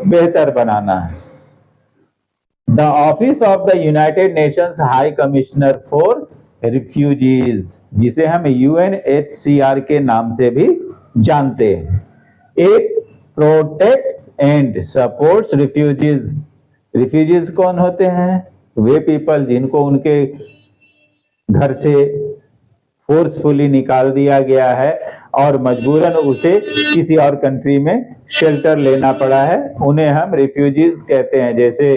बेहतर बनाना है। The office of the United Nations high commissioner for refugees, जिसे हम UNHCR के नाम से भी जानते हैं, it protect and supports refugees. Refugees कौन होते हैं? वे पीपल जिनको उनके घर से फोर्सफुली निकाल दिया गया है और मजबूरन उसे किसी और कंट्री में शेल्टर लेना पड़ा है, उन्हें हम रिफ्यूजीज कहते हैं। जैसे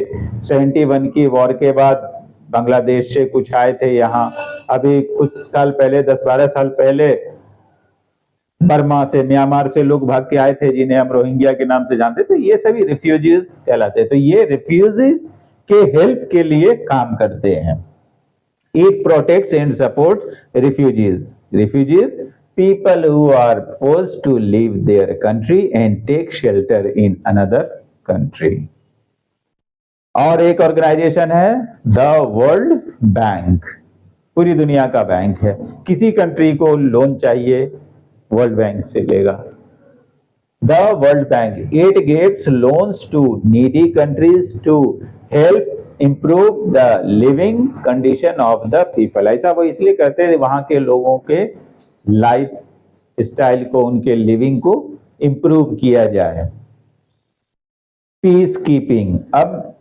71 की वॉर के बाद बांग्लादेश से कुछ आए थे यहाँ, अभी कुछ साल पहले 10-12 साल पहले बर्मा से, म्यांमार से लोग भाग के आए थे जिन्हें हम रोहिंग्या के नाम से जानते थे, ये सभी रिफ्यूजीज कहलाते हैं। तो ये रिफ्यूजीज के हेल्प के लिए काम करते हैं। It protects and supports refugees. Refugees, people who are forced to leave their country and take shelter in another country. और एक ऑर्गेनाइजेशन है द वर्ल्ड बैंक, पूरी दुनिया का बैंक है। किसी कंट्री को लोन चाहिए वर्ल्ड बैंक से लेगा। The World Bank, it gives loans to needy countries to help improve the living condition of the people. ऐसा वो इसलिए करते हैं वहां के लोगों के लाइफ स्टाइल को, उनके लिविंग को इम्प्रूव किया जाए। पीस कीपिंग, अब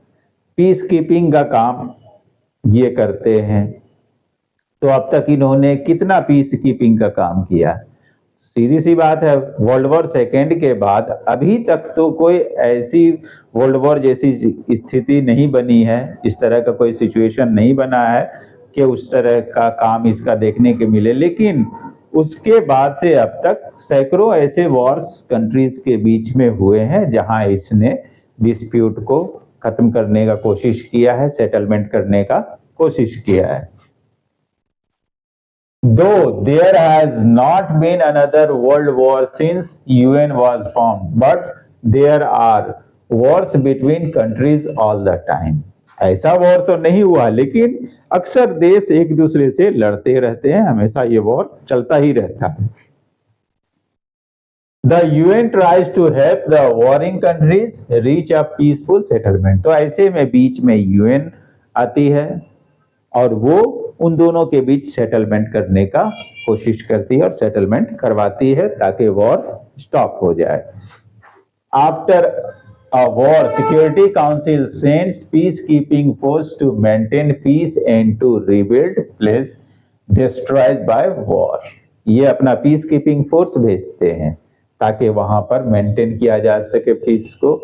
पीस कीपिंग का काम ये करते हैं। तो अब तक इन्होंने कितना पीस कीपिंग का काम किया? सीधी सी बात है, वर्ल्ड वॉर सेकेंड के बाद अभी तक तो कोई ऐसी वर्ल्ड वॉर जैसी स्थिति नहीं बनी है, इस तरह का कोई सिचुएशन नहीं बना है कि उस तरह का काम इसका देखने के मिले। लेकिन उसके बाद से अब तक सैकड़ों ऐसे वॉर्स कंट्रीज के बीच में हुए हैं जहां इसने डिस्प्यूट को खत्म करने का कोशिश किया है, सेटलमेंट करने का कोशिश किया है। Though there has not been another world war since UN was formed, but there are wars between countries all the time. ऐसा वॉर तो नहीं हुआ, लेकिन अक्सर देश एक दूसरे से लड़ते रहते हैं, हमेशा ये वॉर चलता ही रहता है। The UN tries to help the warring countries reach a peaceful settlement. तो ऐसे में बीच में UN आती है और वो उन दोनों के बीच सेटलमेंट करने का कोशिश करती है और सेटलमेंट करवाती है ताकि वॉर स्टॉप हो जाए। After a war, Security Council sends peace keeping force to maintain peace and to rebuild place destroyed by war. ये अपना पीस कीपिंग फोर्स भेजते हैं ताकि वहां पर मेंटेन किया जा सके पीस को।